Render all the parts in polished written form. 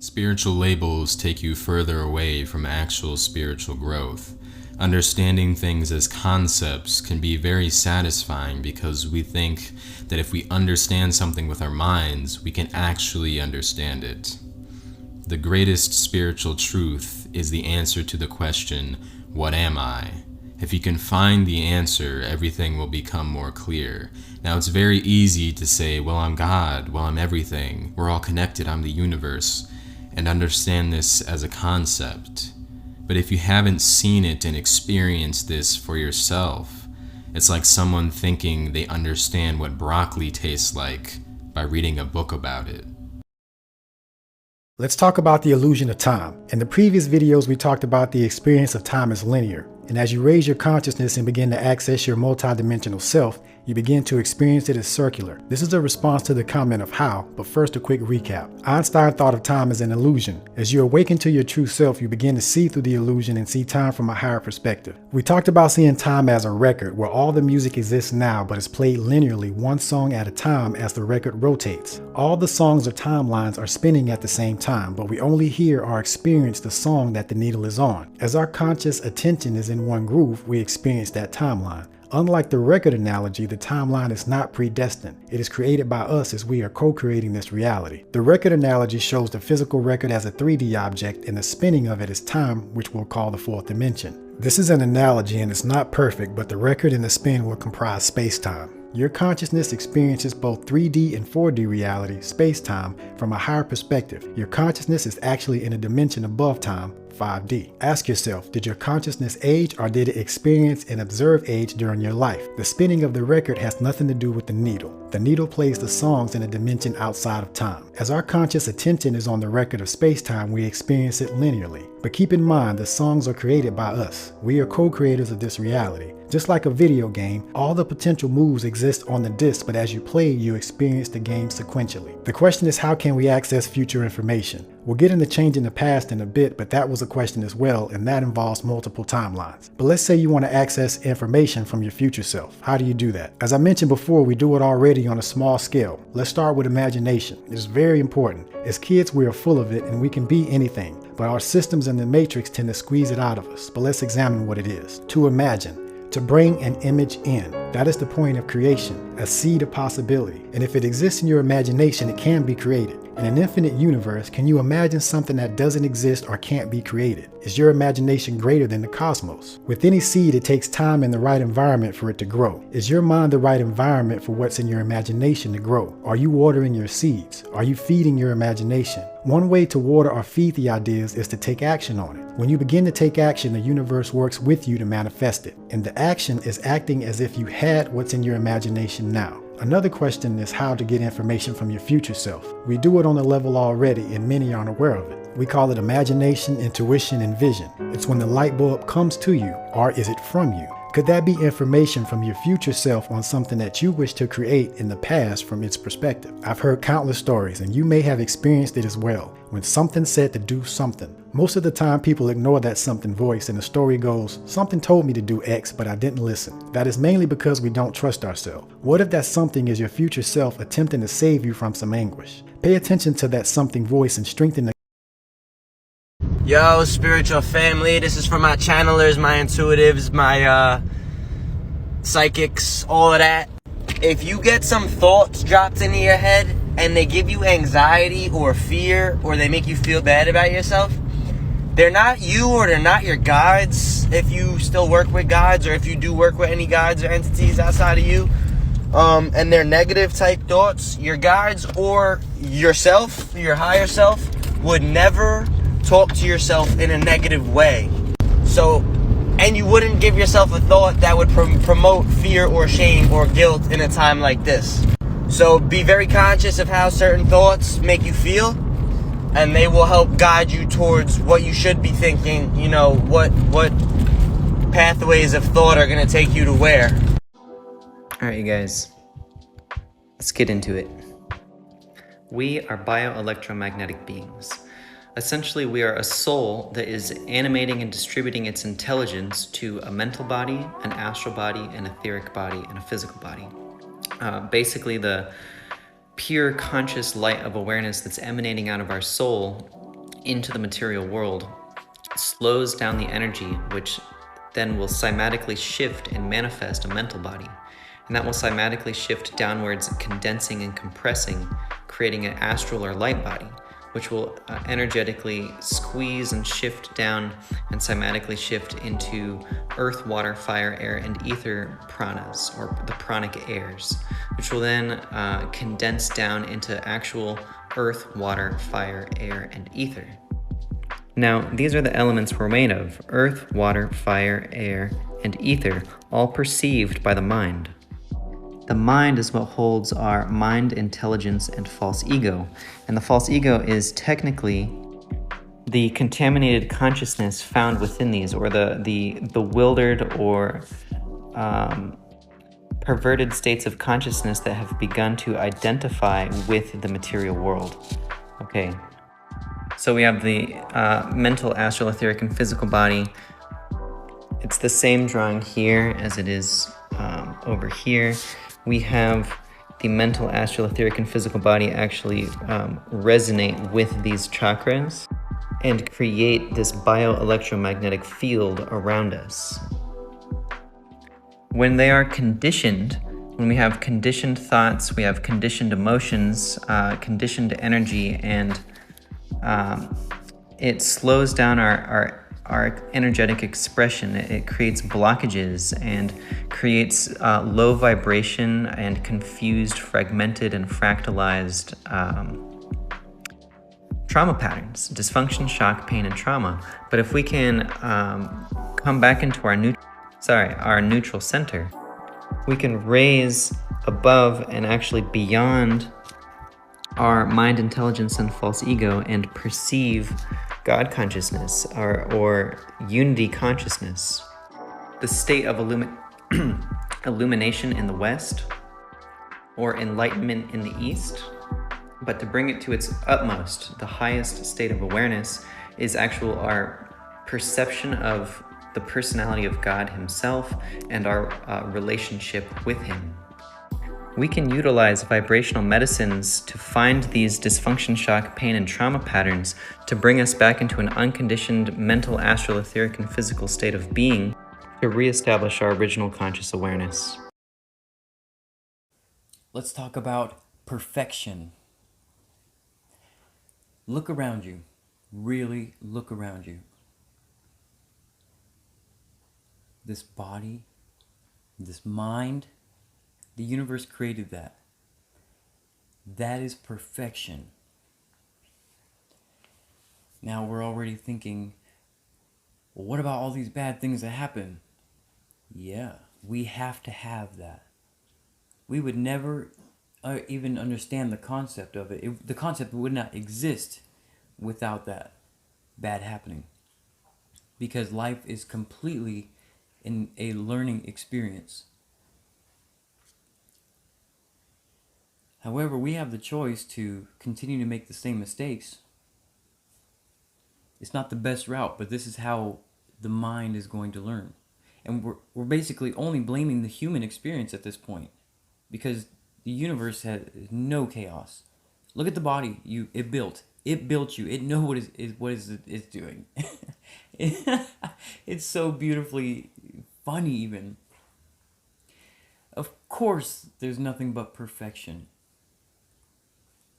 Spiritual labels take you further away from actual spiritual growth. Understanding things as concepts can be very satisfying because we think that if we understand something with our minds, we can actually understand it. The greatest spiritual truth is the answer to the question, what am I? If you can find the answer, everything will become more clear. Now, it's very easy to say, well, I'm God, well, I'm everything, we're all connected, I'm the universe, and understand this as a concept. But if you haven't seen it and experienced this for yourself, it's like someone thinking they understand what broccoli tastes like by reading a book about it. Let's talk about the illusion of time. In the previous videos, we talked about the experience of time as linear. And as you raise your consciousness and begin to access your multidimensional self, you begin to experience it as circular. This is a response to the comment of how, but first a quick recap. Einstein thought of time as an illusion. As you awaken to your true self, you begin to see through the illusion and see time from a higher perspective. We talked about seeing time as a record, where all the music exists now but is played linearly, one song at a time as the record rotates. All the songs or timelines are spinning at the same time, but we only hear or experience the song that the needle is on. As our conscious attention is in one groove, we experience that timeline. Unlike the record analogy, the timeline is not predestined. It is created by us as we are co-creating this reality. The record analogy shows the physical record as a 3D object and the spinning of it as time, which we'll call the fourth dimension. This is an analogy and it's not perfect, but the record and the spin will comprise space-time. Your consciousness experiences both 3D and 4D reality, space-time, from a higher perspective. Your consciousness is actually in a dimension above time, 5D. Ask yourself, did your consciousness age or did it experience and observe age during your life? The spinning of the record has nothing to do with the needle. The needle plays the songs in a dimension outside of time. As our conscious attention is on the record of space-time, we experience it linearly. But keep in mind, the songs are created by us. We are co-creators of this reality. Just like a video game, all the potential moves exist on the disc, but as you play, you experience the game sequentially. The question is, how can we access future information? We'll get into changing the past in a bit, but that was a question as well, and that involves multiple timelines. But let's say you want to access information from your future self. How do you do that? As I mentioned before, we do it already on a small scale. Let's start with imagination. It's very important. As kids, we are full of it and we can be anything, but our systems in the matrix tend to squeeze it out of us. But let's examine what it is. To imagine. To bring an image in. That is the point of creation, a seed of possibility. And if it exists in your imagination, it can be created. In an infinite universe, can you imagine something that doesn't exist or can't be created? Is your imagination greater than the cosmos? With any seed, it takes time and the right environment for it to grow. Is your mind the right environment for what's in your imagination to grow? Are you watering your seeds? Are you feeding your imagination? One way to water or feed the ideas is to take action on it. When you begin to take action, the universe works with you to manifest it. And the action is acting as if you had what's in your imagination now. Another question is how to get information from your future self. We do it on a level already and many aren't aware of it. We call it imagination, intuition, and vision. It's when the light bulb comes to you, or is it from you? Could that be information from your future self on something that you wish to create in the past from its perspective? I've heard countless stories, and you may have experienced it as well, when something said to do something. Most of the time people ignore that something voice and the story goes, something told me to do X, but I didn't listen. That is mainly because we don't trust ourselves. What if that something is your future self attempting to save you from some anguish? Pay attention to that something voice and strengthen the Yo, spiritual family, this is for my channelers, my intuitives, my psychics, all of that. If you get some thoughts dropped into your head and they give you anxiety or fear or they make you feel bad about yourself, they're not you or they're not your guides if you still work with guides or if you do work with any guides or entities outside of you, and they're negative type thoughts. Your guides or yourself, your higher self, would never talk to yourself in a negative way. And you wouldn't give yourself a thought that would promote fear or shame or guilt in a time like this. So be very conscious of how certain thoughts make you feel, and they will help guide you towards what you should be thinking, you know, what pathways of thought are going to take you to where. Alright, you guys, let's get into it. We are bioelectromagnetic beings. Essentially, we are a soul that is animating and distributing its intelligence to a mental body, an astral body, an etheric body, and a physical body. Basically, the pure conscious light of awareness that's emanating out of our soul into the material world slows down the energy, which then will cymatically shift and manifest a mental body. And that will cymatically shift downwards, condensing and compressing, creating an astral or light body, which will energetically squeeze and shift down and cymatically shift into earth, water, fire, air, and ether pranas, or the pranic airs, which will then condense down into actual earth, water, fire, air, and ether. Now, these are the elements we're made of: earth, water, fire, air, and ether, all perceived by the mind. The mind is what holds our mind, intelligence, and false ego. And the false ego is technically the contaminated consciousness found within these, or the bewildered or perverted states of consciousness that have begun to identify with the material world. Okay. So we have the mental, astral, etheric, and physical body. It's the same drawing here as it is over here. We have the mental, astral, etheric, and physical body actually resonate with these chakras and create this bioelectromagnetic field around us. When they are conditioned, when we have conditioned thoughts, we have conditioned emotions, conditioned energy, and it slows down our energetic expression. It creates blockages and creates low vibration and confused, fragmented, and fractalized trauma patterns: dysfunction, shock, pain, and trauma. But if we can come back into our neutral center, we can raise above and actually beyond our mind, intelligence, and false ego and perceive God consciousness or unity consciousness, the state of illumination in the West or enlightenment in the East. But to bring it to its utmost, the highest state of awareness is our perception of the personality of God Himself and our relationship with Him. We can utilize vibrational medicines to find these dysfunction, shock, pain, and trauma patterns to bring us back into an unconditioned mental, astral, etheric, and physical state of being to reestablish our original conscious awareness. Let's talk about perfection. Look around you. Really look around you. This body, this mind, the universe created that. That is perfection. Now we're already thinking, well, what about all these bad things that happen? Yeah, we have to have that. We would never even understand the concept of it. The concept would not exist without that bad happening. Because life is completely in a learning experience. However, we have the choice to continue to make the same mistakes. It's not the best route, but this is how the mind is going to learn. And we're basically only blaming the human experience at this point, because the universe has no chaos. Look at the body it built. It built you. It knows what it's doing. It's so beautifully funny even. Of course, there's nothing but perfection.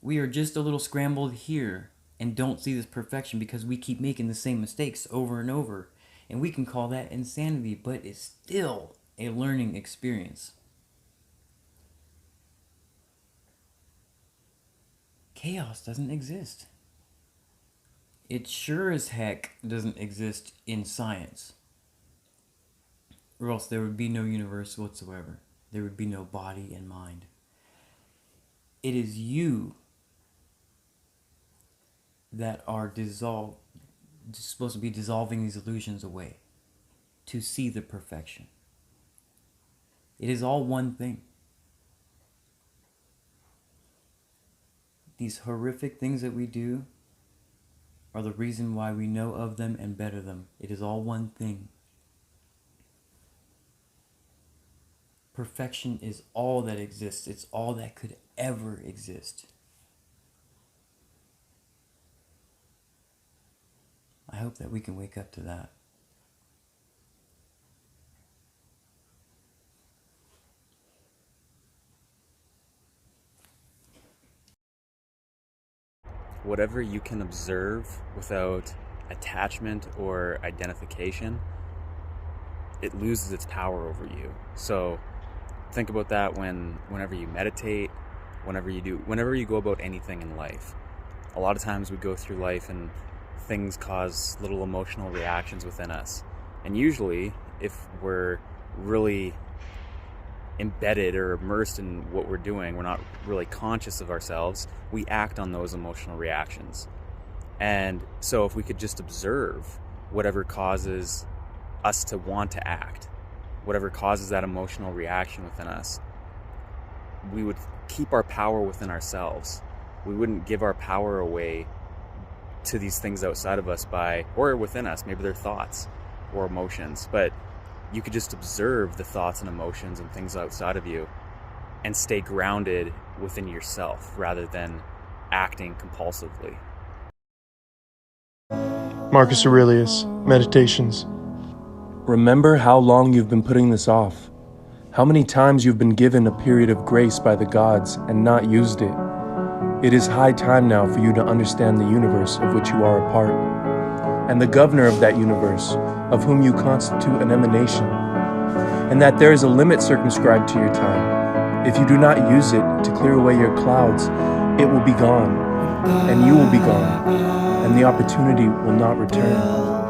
We are just a little scrambled here and don't see this perfection because we keep making the same mistakes over and over. And we can call that insanity, but it's still a learning experience. Chaos doesn't exist. It sure as heck doesn't exist in science. Or else there would be no universe whatsoever. There would be no body and mind. It is you that are supposed to be dissolving these illusions away to see the perfection. It is all one thing. These horrific things that we do are the reason why we know of them and better them. It is all one thing. Perfection is all that exists. It's all that could ever exist. I hope that we can wake up to that. Whatever you can observe without attachment or identification, it loses its power over you. So think about that whenever you meditate, whenever you go about anything in life. A lot of times we go through life and things cause little emotional reactions within us. And usually, if we're really embedded or immersed in what we're doing, we're not really conscious of ourselves, we act on those emotional reactions. And so if we could just observe whatever causes us to want to act, whatever causes that emotional reaction within us, we would keep our power within ourselves. We wouldn't give our power away to these things outside of us or within us. Maybe they're thoughts or emotions, but you could just observe the thoughts and emotions and things outside of you and stay grounded within yourself rather than acting compulsively. Marcus Aurelius, Meditations. Remember how long you've been putting this off. How many times you've been given a period of grace by the gods and not used it. It is high time now for you to understand the universe of which you are a part, and the governor of that universe, of whom you constitute an emanation, and that there is a limit circumscribed to your time. If you do not use it to clear away your clouds, it will be gone, and you will be gone, and the opportunity will not return.